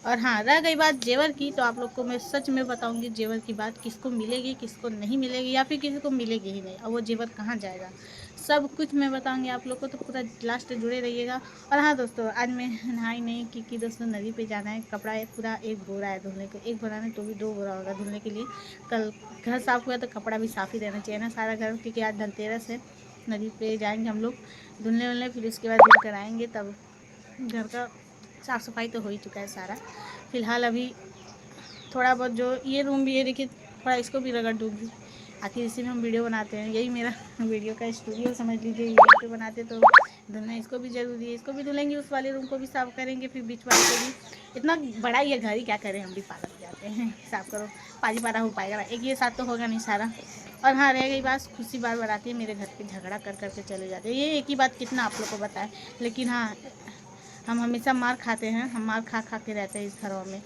और हाँ, रह गई बात जेवर की, तो आप लोग को मैं सच में बताऊंगी जेवर की बात, किसको मिलेगी किसको नहीं मिलेगी, या फिर किसी को मिलेगी ही नहीं, और वो जेवर कहाँ जाएगा, सब कुछ मैं बताऊंगी आप लोग को, तो पूरा लास्ट जुड़े रहिएगा। और हाँ दोस्तों, आज मैं नहाई नहीं, क्योंकि दोस्तों नदी पे जाना है, कपड़ा एक पूरा एक बोरा है धुलने को, एक बोरा नहीं तो भी 2 बोरा होगा धुलने के लिए। कल घर साफ़ हुआ तो कपड़ा भी साफ़ ही रहना चाहिए ना सारा घर, क्योंकि आज धनतेरस है। नदी पे जाएंगे हम लोग धुलने वुलने, फिर उसके बाद धुल कर आएंगे, तब घर का साफ़ सफाई तो हो ही चुका है सारा। फ़िलहाल अभी थोड़ा बहुत जो ये रूम भी है देखिए, थोड़ा इसको भी रगड़ दूँगी, आखिर इसी में हम वीडियो बनाते हैं, यही मेरा वीडियो का स्टूडियो समझ लीजिए, यहीं पे बनाते, तो धुलना इसको भी ज़रूरी है, इसको भी धुलेंगे, उस वाले रूम को भी साफ़ करेंगे, फिर बीच वाले को भी। इतना बड़ा ही है घर ही, क्या करें, हम भी पालक जाते हैं, साफ़ करो पाजी पारा हो पाएगा, एक ये साथ तो होगा नहीं सारा। और हाँ, रह गई बात, खुशी बार बार आती है मेरे घर पे, झगड़ा कर कर के चले जाते हैं, ये एक ही बात कितना आप लोग को बताएं। लेकिन हाँ, हम हमेशा मार खाते हैं, हम मार खा खा के रहते हैं इस घरों में।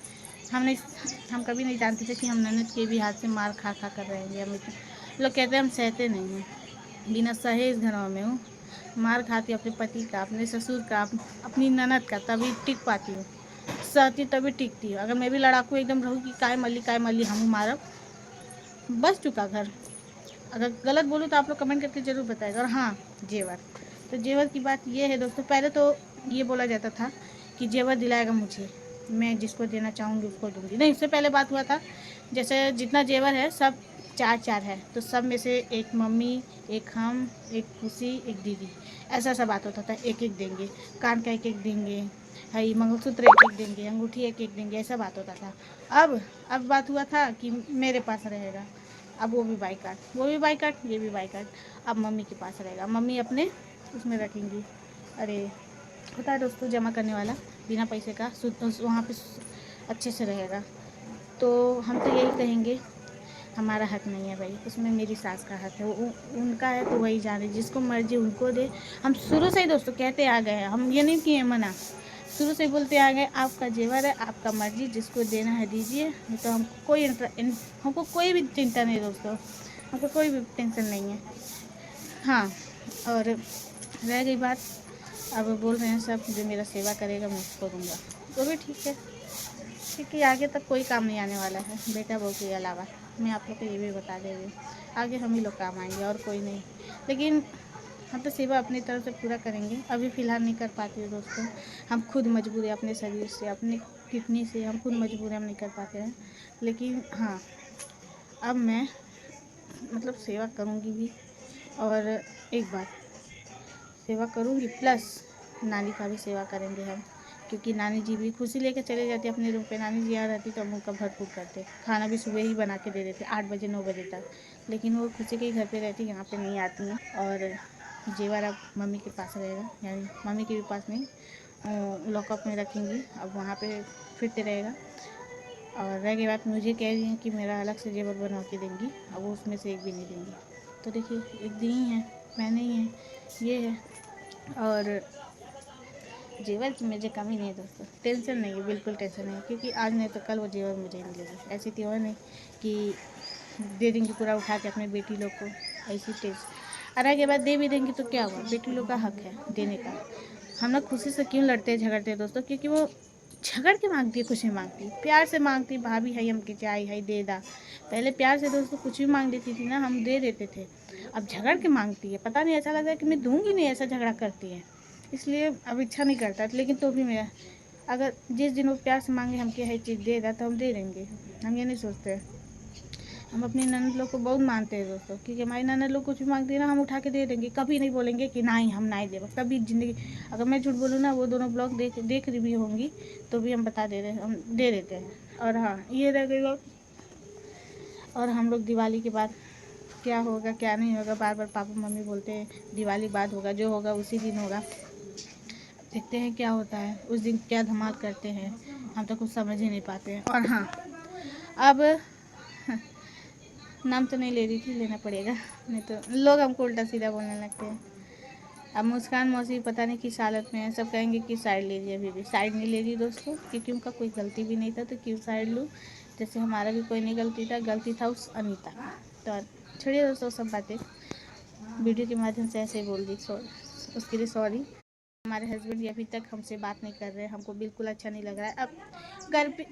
हम कभी नहीं जानते थे कि हम ननद के भी हाथ से मार खा खा कर रहेंगे। हम लोग कहते हैं हम सहते नहीं हैं, बिना सहे इस घरों में हूँ, मार खाती अपने पति का, अपने ससुर का, अपनी ननद का, तभी टिक पाती हूँ, सहती तभी टिकती हूँ। अगर मैं भी लड़ाकू एकदम रहूँ कि काय मल्ली हम मारब, बस चुका घर। अगर गलत बोलूँ तो आप लोग कमेंट करके ज़रूर बताएगा। और हाँ, जेवर, तो जेवर की बात ये है दोस्तों, पहले तो ये बोला जाता था कि जेवर दिलाएगा मुझे, मैं जिसको देना चाहूँगी उसको दूँगी। नहीं, उससे पहले बात हुआ था, जैसे जितना जेवर है सब 4-4 है, तो सब में से एक मम्मी, एक हम, एक खुशी, एक दीदी, ऐसा ऐसा बात होता था, एक एक देंगे, कान का एक एक देंगे, है मंगलसूत्र एक एक देंगे, अंगूठी एक एक देंगे, ऐसा बात होता था। अब बात हुआ था कि मेरे पास रहेगा, अब वो भी बाइकाट, वो भी बाइकाट, ये भी बाइकाट, अब मम्मी के पास रहेगा, मम्मी अपने उसमें रखेंगी। अरे, होता है दोस्तों जमा करने वाला, बिना पैसे का वहाँ पे अच्छे से रहेगा। तो हम तो यही कहेंगे, हमारा हक नहीं है भाई, उसमें मेरी सास का हक है, वो उनका है तो वही जाने, जिसको मर्जी उनको दे। हम शुरू से ही दोस्तों कहते आ गए हैं, हम ये नहीं किए मना, शुरू से बोलते आ गए, आपका जेवर है, आपका मर्जी, जिसको देना है दीजिए, नहीं तो हमको कोई भी चिंता नहीं दोस्तों, हमको कोई भी टेंशन नहीं है। हाँ, और रह गई बात, अब बोल रहे हैं सब जो मेरा सेवा करेगा मैं उसको दूँगा, तो भी ठीक है, क्योंकि आगे तक कोई काम नहीं आने वाला है बेटा बहू के अलावा, मैं आप लोग को ये भी बता दे रही हूँ, आगे हम ही लोग काम आएंगे और कोई नहीं। लेकिन हम तो सेवा अपनी तरफ से पूरा करेंगे, अभी फ़िलहाल नहीं कर पाती हूँ दोस्तों, हम खुद मजबूर हैं अपने शरीर से, अपने किडनी से, हम खुद मजबूर हैं, हम नहीं कर पाते हैं। लेकिन हाँ, अब मैं मतलब सेवा करूँगी भी, और एक बात, सेवा करूँगी प्लस नानी का भी सेवा करेंगे हम, क्योंकि नानी जी भी खुशी लेके चले जाते अपने रूम पे, नानी जी यहाँ रहती तो हम उनका भरपूर करते, खाना भी सुबह ही बना के दे देते 8 बजे 9 बजे तक, लेकिन वो खुशी के घर पे रहती, यहाँ पे नहीं आती हैं। और जेवर अब मम्मी के पास रहेगा, यानी मम्मी के भी पास नहीं, लॉकअप में रखेंगी, अब वहाँ पे फिरते रहेगा। और रह गई बात, मुझे कह रही हैं कि मेरा अलग से जेवर बनवा के देंगी, अब वो उसमें से एक भी नहीं देंगी, तो देखिए एक दी ही हैं, मैंने ही हैं, ये है। और जेवर की मुझे कमी नहीं है दोस्तों, टेंशन नहीं है, बिल्कुल टेंशन नहीं है, क्योंकि आज नहीं तो कल वो जेवर मुझे मिलेगी, ऐसी तो नहीं कि दे देंगी पूरा उठा के अपने बेटी लोग को, ऐसी टेंशन। अरे के बाद दे भी देंगी तो क्या हुआ, बेटी लोग का हक है देने का। हम लोग खुशी से क्यों लड़ते झगड़ते हैं दोस्तों, क्योंकि वो झगड़ के मांगती है, कुछ नहीं मांगती, प्यार से मांगती, भाभी है हमके चाय है दे दा, पहले प्यार से दोस्तों कुछ भी मांग देती थी ना, हम दे देते थे, अब झगड़ के मांगती है, पता नहीं ऐसा लग रहा है कि मैं दूंगी नहीं, ऐसा झगड़ा करती है, इसलिए अब इच्छा नहीं करता। लेकिन तो भी मेरा, अगर जिस दिन वो प्यार से मांगे हम क्या है चीज़ दे रहा तो हम दे देंगे, हम ये नहीं सोचते। हम अपनी ननद लोग को बहुत मानते हैं दोस्तों, क्योंकि हमारी ननद लोग कुछ भी मांगती है ना, हम उठा के दे देंगे, कभी नहीं बोलेंगे कि नहीं हम नहीं दे, कभी ज़िंदगी। अगर मैं झूठ बोलूँ ना, वो दोनों ब्लॉग देख रही भी होंगी तो भी हम बता दे रहे हैं, हम दे देते हैं। और हाँ, ये रह गई बात, और हम लोग दिवाली के बाद क्या होगा क्या नहीं होगा, बार बार पापा मम्मी बोलते हैं दिवाली बाद होगा, जो होगा उसी दिन होगा, देखते हैं क्या होता है, उस दिन क्या धमाल करते हैं, हम तो कुछ समझ ही नहीं पाते हैं। और हाँ, अब नाम तो नहीं ले रही थी, लेना पड़ेगा, नहीं तो लोग हमको उल्टा सीधा बोलने लगते हैं। अब मुस्कान मौसी पता नहीं किस हालत में है, सब कहेंगे कि साइड ले लीजिए, अभी भी साइड नहीं ले रही दोस्तों, क्योंकि उनका कोई गलती भी नहीं था तो क्यों साइड लूँ, जैसे हमारा भी कोई नहीं गलती था, गलती था उस अनीता का। तो छोड़िए दोस्तों सब बातें, वीडियो के माध्यम से ऐसे ही बोल दी, उसके लिए सॉरी। हमारे हस्बैंड अभी तक हमसे बात नहीं कर रहे हैं, हमको बिल्कुल अच्छा नहीं लग रहा है। अब घर पे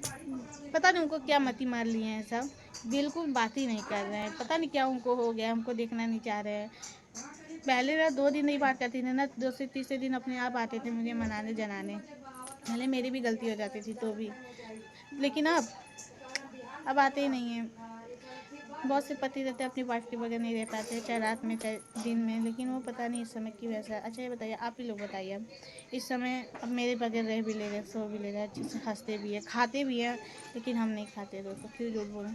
पता नहीं उनको क्या मती मार लिए हैं, सब बिल्कुल बात ही नहीं कर रहे हैं, पता नहीं क्या उनको हो गया, हमको देखना नहीं चाह रहे हैं। पहले ना 2 दिन नहीं बात करती थी ना, 2 से तीसरे दिन अपने आप आते थे मुझे मनाने जनाने। पहले मेरी भी गलती हो जाती थी तो भी, लेकिन अब आते ही नहीं हैं। बहुत से पति रहते हैं अपनी वाइफ के बगैर नहीं रह पाते, चाहे रात में चाहे दिन में, लेकिन वो पता नहीं इस समय क्यों ऐसा है। अच्छा ये बताइए, आप ही लोग बताइए, अब इस समय अब मेरे बगैर रह भी ले रहे, सो भी ले रहे, अच्छे से हंसते भी है, खाते भी हैं, लेकिन हम नहीं खाते दोस्तों, क्यों झूठ बोलूं,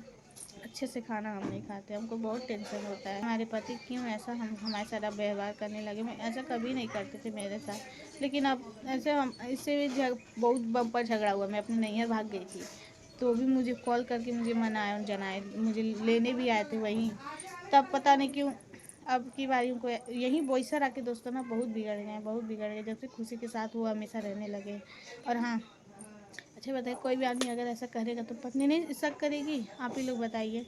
अच्छे से खाना हम नहीं खाते, हमको बहुत टेंशन होता है हमारे पति क्यों ऐसा हम हमारे साथ व्यवहार करने लगे। मैं ऐसा कभी नहीं करते थे मेरे साथ, लेकिन अब ऐसे हम इससे भी बहुत बम्पर झगड़ा हुआ। मैं अपने नैहर भाग गई थी तो भी मुझे कॉल करके मुझे मनाए और जनाए, मुझे लेने भी आए थे वहीं। तब पता नहीं क्यों अब की बारी उनको यही बोईसर आके दोस्तों ना बहुत बिगड़ गए हैं, बहुत बिगड़ गए, जब से खुशी के साथ वो हमेशा रहने लगे। और हाँ, अच्छा बताइए, कोई भी आदमी अगर ऐसा करेगा तो पत्नी नहीं शक करेगी? आप ही लोग बताइए।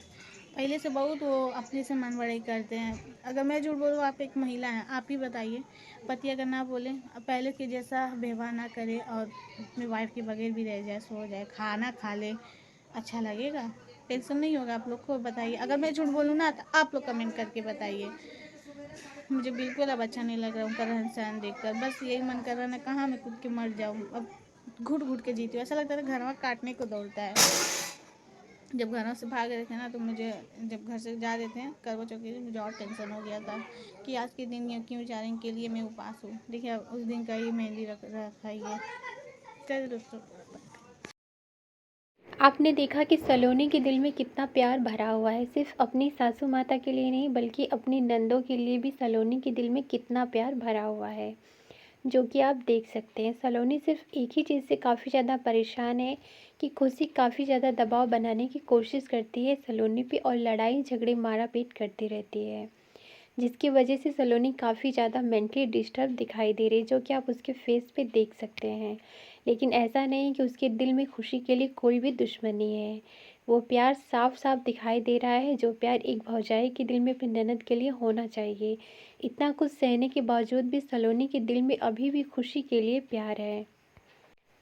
पहले से बहुत वो अपने से मन बड़ाई करते हैं। अगर मैं झूठ बोलूँ, आप एक महिला हैं, आप ही बताइए, पति अगर ना बोले, पहले के जैसा व्यवहार ना करे और अपनी वाइफ के बगैर भी रह जाए, सो जाए, खाना खा ले, अच्छा लगेगा? टेंशन नहीं होगा आप लोग को? बताइए। अगर मैं झूठ बोलूँ ना तो आप लोग कमेंट करके बताइए। मुझे बिल्कुल अब अच्छा नहीं लग रहा उनका रहन सहन देखकर, बस यही मन कर रहा है ना कहाँ मैं कूद के मर जाऊँ। अब घुट घुट के जीती हूँ, ऐसा लगता है घर में काटने को दौड़ता है। जब घरों से भाग रहे थे ना तो मुझे, जब घर से जा रहे थे करवा चौथ के दिन, मुझे और टेंशन हो गया था कि आज के दिन क्यों जा रहे हैं, के लिए मैं उपास हूँ। देखिए उस दिन का ही मेहंदी रखा ही है। चलिए दोस्तों, आपने देखा कि सलोनी के दिल में कितना प्यार भरा हुआ है। सिर्फ अपनी सासू माता के लिए नहीं बल्कि अपनी नंदों के लिए भी सलोनी के दिल में कितना प्यार भरा हुआ है, जो कि आप देख सकते हैं। सलोनी सिर्फ एक ही चीज़ से काफ़ी ज़्यादा परेशान है कि खुशी काफ़ी ज़्यादा दबाव बनाने की कोशिश करती है सलोनी पे और लड़ाई झगड़े मारा पीट करती रहती है, जिसकी वजह से सलोनी काफ़ी ज़्यादा मेंटली डिस्टर्ब दिखाई दे रही है, जो कि आप उसके फेस पे देख सकते हैं। लेकिन ऐसा नहीं कि उसके दिल में खुशी के लिए कोई भी दुश्मनी है। वो प्यार साफ साफ दिखाई दे रहा है, जो प्यार एक भौजाई के दिल में अपनी ननद के लिए होना चाहिए। इतना कुछ सहने के बावजूद भी सलोनी के दिल में अभी भी खुशी के लिए प्यार है,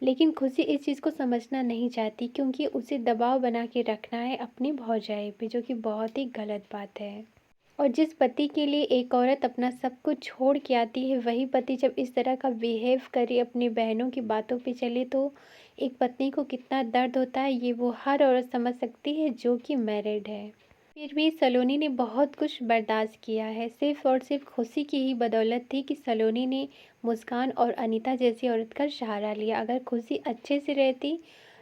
लेकिन खुशी इस चीज़ को समझना नहीं चाहती क्योंकि उसे दबाव बना के रखना है अपनी भौजाई पे, जो कि बहुत ही गलत बात है। और जिस पति के लिए एक औरत अपना सब कुछ छोड़ के आती है, वही पति जब इस तरह का बिहेव करे, अपनी बहनों की बातों पे चले, तो एक पत्नी को कितना दर्द होता है ये वो हर औरत समझ सकती है जो कि मैरिड है। फिर भी सलोनी ने बहुत कुछ बर्दाश्त किया है, सिर्फ और सिर्फ खुशी की ही बदौलत थी कि सलोनी ने मुस्कान और अनीता जैसी औरत का सहारा लिया। अगर खुशी अच्छे से रहती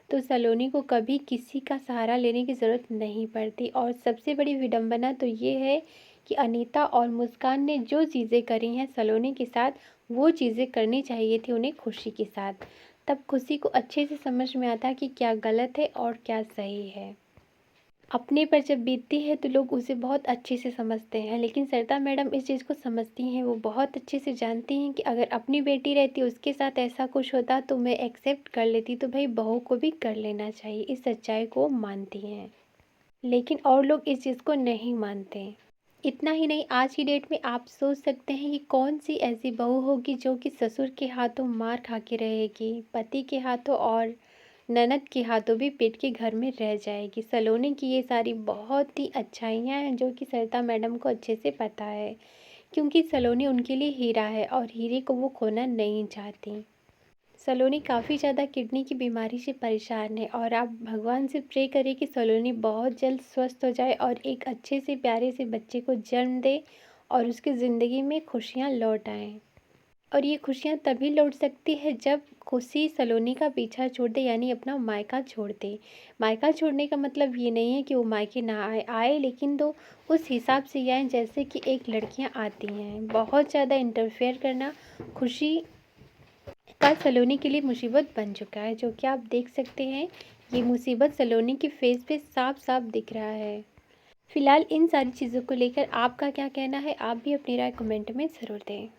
तो सलोनी को कभी किसी का सहारा लेने की ज़रूरत नहीं पड़ती। और सबसे बड़ी विडंबना तो ये है कि अनीता और मुस्कान ने जो चीज़ें करी हैं सलोनी के साथ, वो चीज़ें करनी चाहिए थी उन्हें खुशी के साथ। तब खुशी को अच्छे से समझ में आता कि क्या गलत है और क्या सही है। अपने पर जब बीतती है तो लोग उसे बहुत अच्छे से समझते हैं, लेकिन सरिता मैडम इस चीज़ को समझती हैं। वो बहुत अच्छे से जानती हैं कि अगर अपनी बेटी रहती उसके साथ ऐसा कुछ होता तो मैं एक्सेप्ट कर लेती, तो भाई बहू को भी कर लेना चाहिए। इस सच्चाई को मानती हैं, लेकिन और लोग इस चीज़ को नहीं मानते। इतना ही नहीं, आज की डेट में आप सोच सकते हैं कि कौन सी ऐसी बहू होगी जो कि ससुर के हाथों मार खा के रहेगी, पति के हाथों और ननद के हाथों भी पीट के घर में रह जाएगी। सलोनी की ये सारी बहुत ही अच्छाइयाँ हैं जो कि सरिता मैडम को अच्छे से पता है, क्योंकि सलोनी उनके लिए हीरा है और हीरे को वो खोना नहीं चाहती। सलोनी काफ़ी ज़्यादा किडनी की बीमारी से परेशान है और आप भगवान से प्रे करें कि सलोनी बहुत जल्द स्वस्थ हो जाए और एक अच्छे से प्यारे से बच्चे को जन्म दे और उसकी ज़िंदगी में खुशियाँ लौट आएँ। और ये खुशियाँ तभी लौट सकती है जब खुशी सलोनी का पीछा छोड़ दे, यानी अपना मायका छोड़ दे। मायका छोड़ने का मतलब ये नहीं है कि वो मायके ना आए, लेकिन तो उस हिसाब से आए जैसे कि एक लड़कियां आती हैं। बहुत ज़्यादा इंटरफेयर करना खुशी का सलोनी के लिए मुसीबत बन चुका है, जो कि आप देख सकते हैं। ये मुसीबत सलोनी के फेस पे साफ साफ दिख रहा है। फिलहाल इन सारी चीज़ों को लेकर आपका क्या कहना है, आप भी अपनी राय कमेंट में ज़रूर दें।